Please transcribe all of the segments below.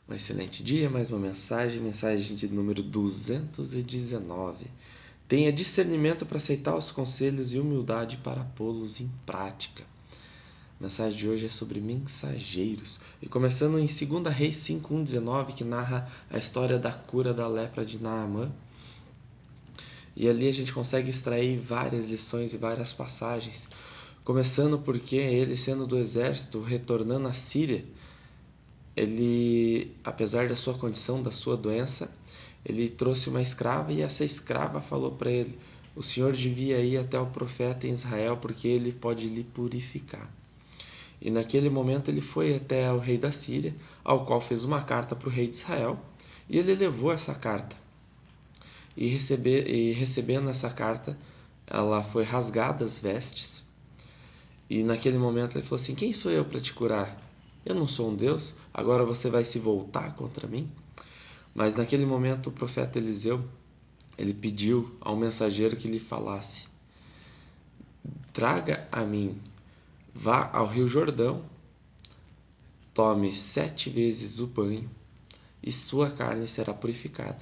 Um excelente dia, mais uma mensagem de número 219. Tenha discernimento para aceitar os conselhos e humildade para pô-los em prática. A mensagem de hoje é sobre mensageiros. E começando em 2 Reis 5:19, que narra a história da cura da lepra de Naamã. E ali a gente consegue extrair várias lições e várias passagens. Começando porque ele, sendo do exército, retornando à Síria, ele, apesar da sua condição, da sua doença, ele trouxe uma escrava e essa escrava falou para ele: o senhor devia ir até o profeta em Israel porque ele pode lhe purificar. E naquele momento ele foi até o rei da Síria, ao qual fez uma carta para o rei de Israel, e ele levou essa carta. E recebendo essa carta, ela foi rasgada as vestes. E naquele momento ele falou assim: quem sou eu para te curar? Eu não sou um Deus, agora você vai se voltar contra mim? Mas naquele momento o profeta Eliseu, ele pediu ao mensageiro que lhe falasse: traga a mim, vá ao rio Jordão, tome 7 vezes o banho e sua carne será purificada.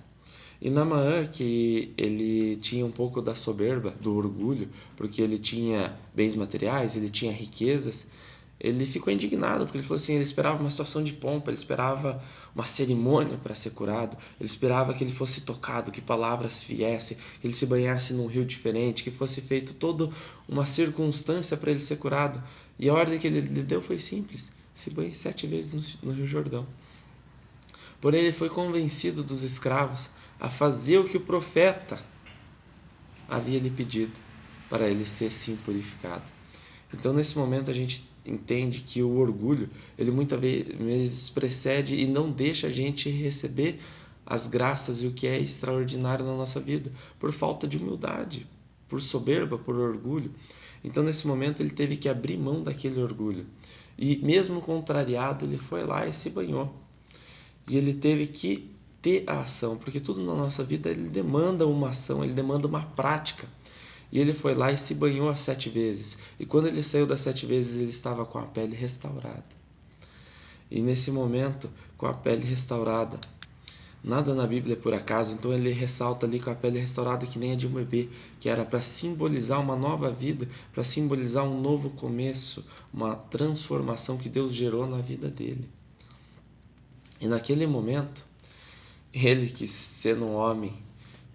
E Naamã, que ele tinha um pouco da soberba, do orgulho, porque ele tinha bens materiais, ele tinha riquezas, ele ficou indignado, porque ele falou assim, ele esperava uma situação de pompa, ele esperava uma cerimônia para ser curado, ele esperava que ele fosse tocado, que palavras viessem, que ele se banhasse num rio diferente, que fosse feito toda uma circunstância para ele ser curado. E a ordem que ele lhe deu foi simples: se banhe 7 vezes no rio Jordão. Porém, ele foi convencido dos escravos a fazer o que o profeta havia lhe pedido, para ele ser sim purificado. Então, nesse momento, a gente entende que o orgulho, ele muitas vezes precede e não deixa a gente receber as graças e o que é extraordinário na nossa vida, por falta de humildade, por soberba, por orgulho. Então, nesse momento, ele teve que abrir mão daquele orgulho. E mesmo contrariado, ele foi lá e se banhou. E ele teve que ter a ação, porque tudo na nossa vida ele demanda uma ação, ele demanda uma prática. E ele foi lá e se banhou as 7 vezes. E quando ele saiu das 7 vezes, ele estava com a pele restaurada. E nesse momento, com a pele restaurada, nada na Bíblia é por acaso, então ele ressalta ali com a pele restaurada que nem a de um bebê, que era para simbolizar uma nova vida, para simbolizar um novo começo, uma transformação que Deus gerou na vida dele. E naquele momento, ele, que sendo um homem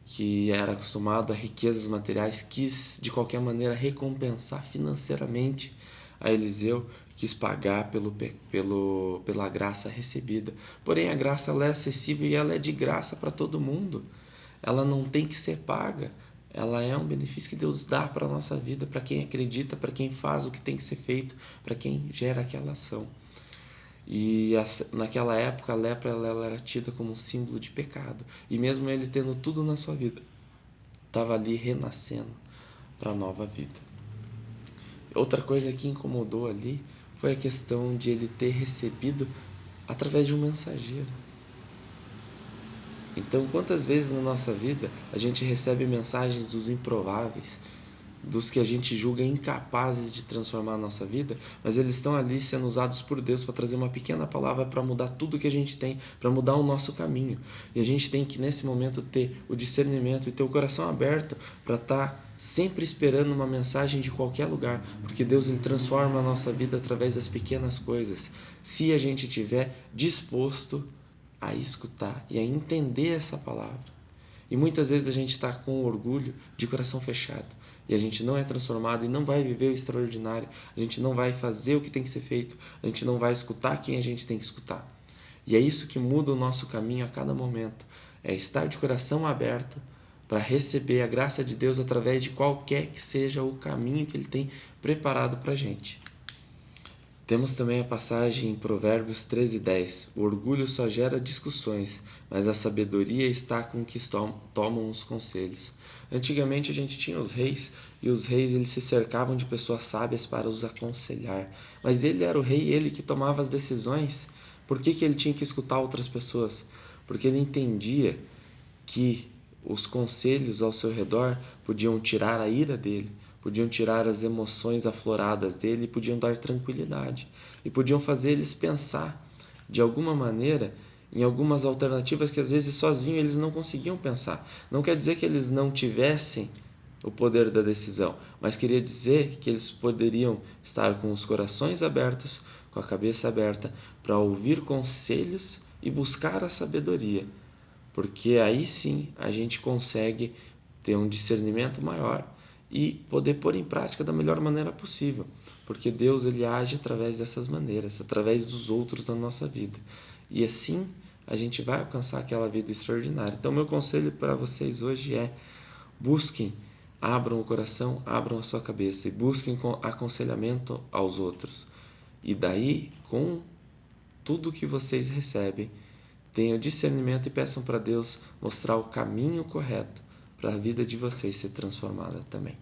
que era acostumado a riquezas materiais, quis de qualquer maneira recompensar financeiramente a Eliseu, quis pagar pela graça recebida. Porém, a graça ela é acessível e ela é de graça para todo mundo. Ela não tem que ser paga. Ela é um benefício que Deus dá para a nossa vida, para quem acredita, para quem faz o que tem que ser feito, para quem gera aquela ação. E naquela época a lepra ela era tida como um símbolo de pecado. E mesmo ele tendo tudo na sua vida, estava ali renascendo para a nova vida. Outra coisa que incomodou ali foi a questão de ele ter recebido através de um mensageiro. Então, quantas vezes na nossa vida a gente recebe mensagens dos improváveis, dos que a gente julga incapazes de transformar a nossa vida, mas eles estão ali sendo usados por Deus para trazer uma pequena palavra para mudar tudo que a gente tem, para mudar o nosso caminho. E a gente tem que, nesse momento, ter o discernimento e ter o coração aberto para estar sempre esperando uma mensagem de qualquer lugar, porque Deus ele transforma a nossa vida através das pequenas coisas, se a gente estiver disposto a escutar e a entender essa palavra. E muitas vezes a gente está com orgulho de coração fechado. E a gente não é transformado e não vai viver o extraordinário. A gente não vai fazer o que tem que ser feito. A gente não vai escutar quem a gente tem que escutar. E é isso que muda o nosso caminho a cada momento. É estar de coração aberto para receber a graça de Deus através de qualquer que seja o caminho que Ele tem preparado para a gente. Temos também a passagem em Provérbios 13:10. O orgulho só gera discussões, mas a sabedoria está com que tomam os conselhos. Antigamente a gente tinha os reis, e os reis eles se cercavam de pessoas sábias para os aconselhar. Mas ele era o rei, ele que tomava as decisões. Por que ele tinha que escutar outras pessoas? Porque ele entendia que os conselhos ao seu redor podiam tirar a ira dele, podiam tirar as emoções afloradas dele e podiam dar tranquilidade. E podiam fazer eles pensar, de alguma maneira, em algumas alternativas que às vezes sozinhos eles não conseguiam pensar. Não quer dizer que eles não tivessem o poder da decisão, mas queria dizer que eles poderiam estar com os corações abertos, com a cabeça aberta, para ouvir conselhos e buscar a sabedoria, porque aí sim a gente consegue ter um discernimento maior e poder pôr em prática da melhor maneira possível, porque Deus ele age através dessas maneiras, através dos outros na nossa vida, e assim a gente vai alcançar aquela vida extraordinária. Então meu conselho para vocês hoje é: busquem, abram o coração, abram a sua cabeça e busquem aconselhamento aos outros, e daí com tudo que vocês recebem, tenham discernimento e peçam para Deus mostrar o caminho correto para a vida de vocês ser transformada também.